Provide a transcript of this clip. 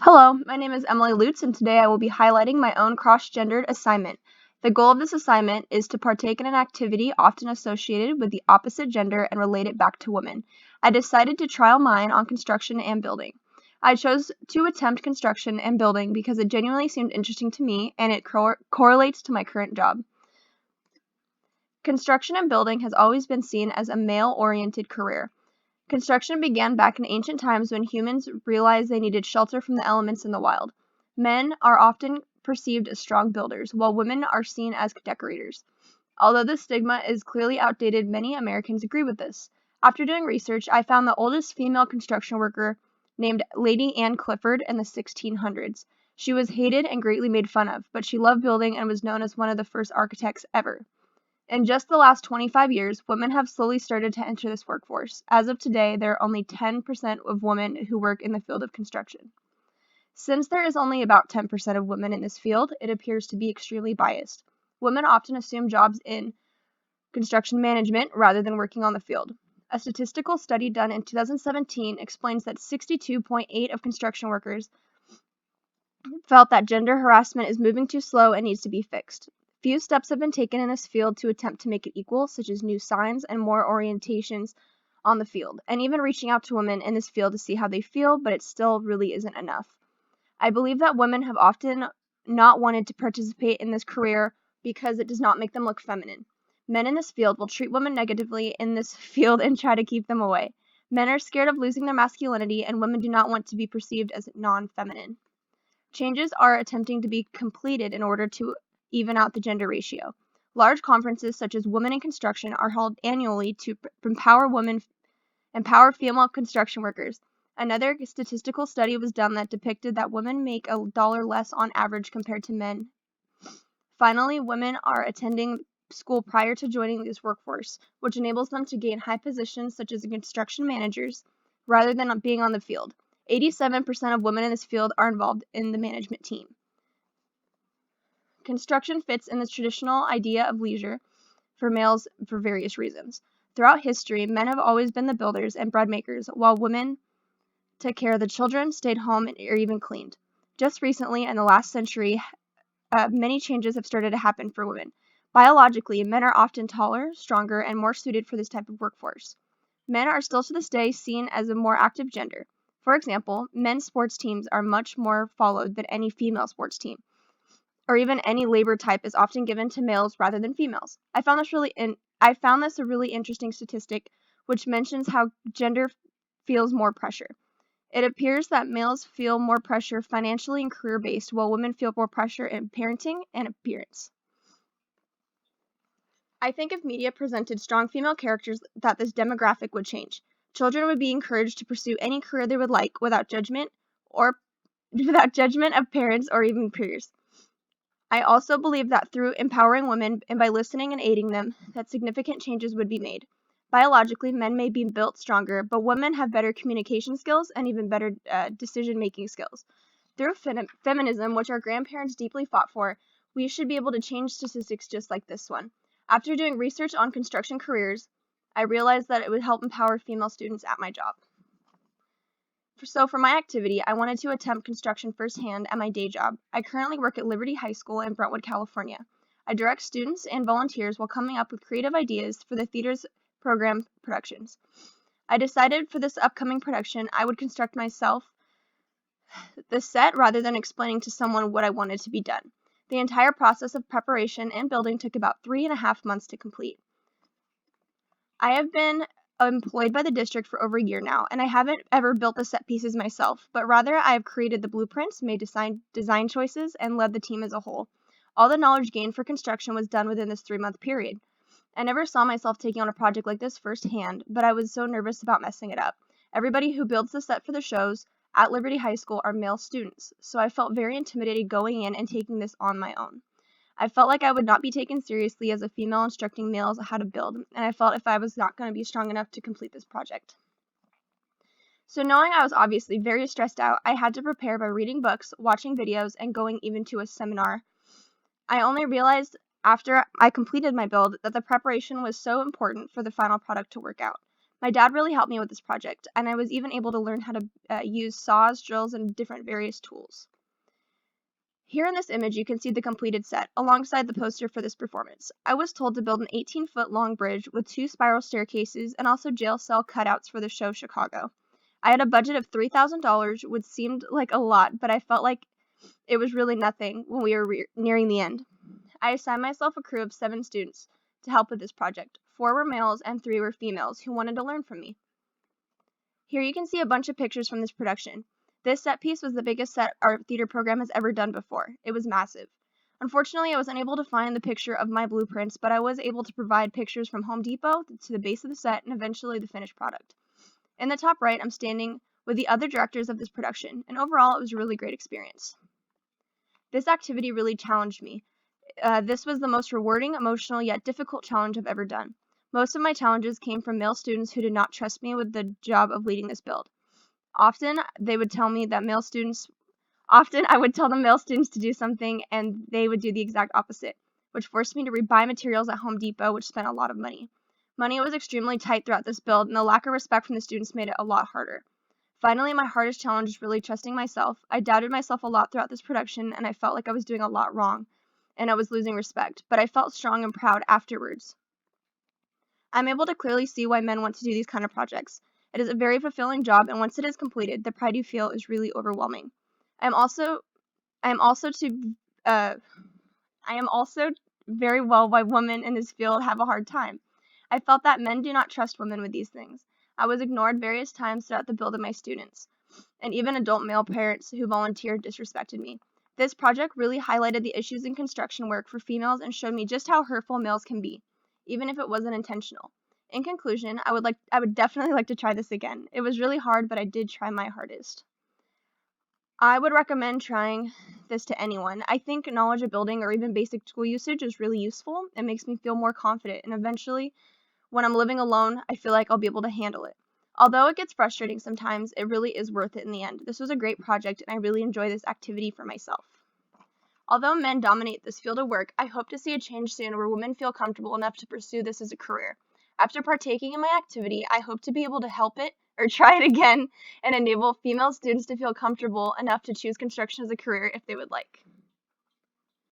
Hello, my name is Emily Lutz, and today I will be highlighting my own cross-gendered assignment. The goal of this assignment is to partake in an activity often associated with the opposite gender and relate it back to women. I decided to trial mine on construction and building. I chose to attempt construction and building because it genuinely seemed interesting to me and it correlates to my current job. Construction and building has always been seen as a male-oriented career. Construction began back in ancient times when humans realized they needed shelter from the elements in the wild. Men are often perceived as strong builders, while women are seen as decorators. Although this stigma is clearly outdated, many Americans agree with this. After doing research, I found the oldest female construction worker named Lady Anne Clifford in the 1600s. She was hated and greatly made fun of, but she loved building and was known as one of the first architects ever. In just the last 25 years, women have slowly started to enter this workforce. As of today, there are only 10% of women who work in the field of construction. Since there is only about 10% of women in this field, it appears to be extremely biased. Women often assume jobs in construction management rather than working on the field. A statistical study done in 2017 explains that 62.8% of construction workers felt that gender harassment is moving too slow and needs to be fixed. Few steps have been taken in this field to attempt to make it equal, such as new signs and more orientations on the field, and even reaching out to women in this field to see how they feel, but it still really isn't enough. I believe that women have often not wanted to participate in this career because it does not make them look feminine. Men in this field will treat women negatively in this field and try to keep them away. Men are scared of losing their masculinity, and women do not want to be perceived as non-feminine. Changes are attempting to be completed in order to even out the gender ratio. Large conferences such as Women in Construction are held annually to empower female construction workers. Another statistical study was done that depicted that women make $1 less on average compared to men. Finally, women are attending school prior to joining this workforce, which enables them to gain high positions such as construction managers rather than being on the field. 87% of women in this field are involved in the management team. Construction fits in this traditional idea of leisure for males for various reasons. Throughout history, men have always been the builders and bread makers, while women took care of the children, stayed home, or even cleaned. Just recently, in the last century, many changes have started to happen for women. Biologically, men are often taller, stronger, and more suited for this type of workforce. Men are still to this day seen as a more active gender. For example, men's sports teams are much more followed than any female sports team, or even any labor type is often given to males rather than females. I found this a really interesting statistic, which mentions how gender feels more pressure. It appears that males feel more pressure financially and career-based, while women feel more pressure in parenting and appearance. I think if media presented strong female characters, that this demographic would change. Children would be encouraged to pursue any career they would like without judgment of parents or even peers. I also believe that through empowering women and by listening and aiding them, that significant changes would be made. Biologically, men may be built stronger, but women have better communication skills and even better decision-making skills. Through feminism, which our grandparents deeply fought for, we should be able to change statistics just like this one. After doing research on construction careers, I realized that it would help empower female students at my job. So for my activity, I wanted to attempt construction firsthand at my day job. I currently work at Liberty High School in Brentwood, California. I direct students and volunteers while coming up with creative ideas for the theater's program productions. I decided for this upcoming production, I would construct myself the set rather than explaining to someone what I wanted to be done. The entire process of preparation and building took about 3.5 months to complete. I have been employed by the district for over a year now, and I haven't ever built the set pieces myself, but rather I have created the blueprints, made design choices, and led the team as a whole. All the knowledge gained for construction was done within this 3-month period. I never saw myself taking on a project like this firsthand, but I was so nervous about messing it up. Everybody who builds the set for the shows at Liberty High School are male students, so I felt very intimidated going in and taking this on my own. I felt like I would not be taken seriously as a female instructing males how to build, and I felt if I was not going to be strong enough to complete this project. So knowing I was obviously very stressed out, I had to prepare by reading books, watching videos, and going even to a seminar. I only realized after I completed my build that the preparation was so important for the final product to work out. My dad really helped me with this project, and I was even able to learn how to use saws, drills, and different various tools. Here in this image, you can see the completed set, alongside the poster for this performance. I was told to build an 18-foot long bridge with 2 spiral staircases and also jail cell cutouts for the show Chicago. I had a budget of $3,000, which seemed like a lot, but I felt like it was really nothing when we were nearing the end. I assigned myself a crew of 7 students to help with this project. 4 were males and 3 were females who wanted to learn from me. Here you can see a bunch of pictures from this production. This set piece was the biggest set our theater program has ever done before. It was massive. Unfortunately, I was unable to find the picture of my blueprints, but I was able to provide pictures from Home Depot to the base of the set and eventually the finished product. In the top right, I'm standing with the other directors of this production, and overall it was a really great experience. This activity really challenged me. This was the most rewarding, emotional, yet difficult challenge I've ever done. Most of my challenges came from male students who did not trust me with the job of leading this build. Often I would tell the male students to do something and they would do the exact opposite, which forced me to rebuy materials at Home Depot, which spent a lot of money. Money was extremely tight throughout this build, and the lack of respect from the students made it a lot harder. Finally, my hardest challenge was really trusting myself. I doubted myself a lot throughout this production, and I felt like I was doing a lot wrong, and I was losing respect, but I felt strong and proud afterwards. I'm able to clearly see why men want to do these kind of projects. It is a very fulfilling job, and once it is completed, the pride you feel is really overwhelming. I am also very well why women in this field have a hard time. I felt that men do not trust women with these things. I was ignored various times throughout the build of my students, and even adult male parents who volunteered disrespected me. This project really highlighted the issues in construction work for females and showed me just how hurtful males can be, even if it wasn't intentional. In conclusion, I would definitely like to try this again. It was really hard, but I did try my hardest. I would recommend trying this to anyone. I think knowledge of building or even basic tool usage is really useful. It makes me feel more confident, and eventually, when I'm living alone, I feel like I'll be able to handle it. Although it gets frustrating sometimes, it really is worth it in the end. This was a great project, and I really enjoy this activity for myself. Although men dominate this field of work, I hope to see a change soon where women feel comfortable enough to pursue this as a career. After partaking in my activity, I hope to be able to help it or try it again and enable female students to feel comfortable enough to choose construction as a career if they would like.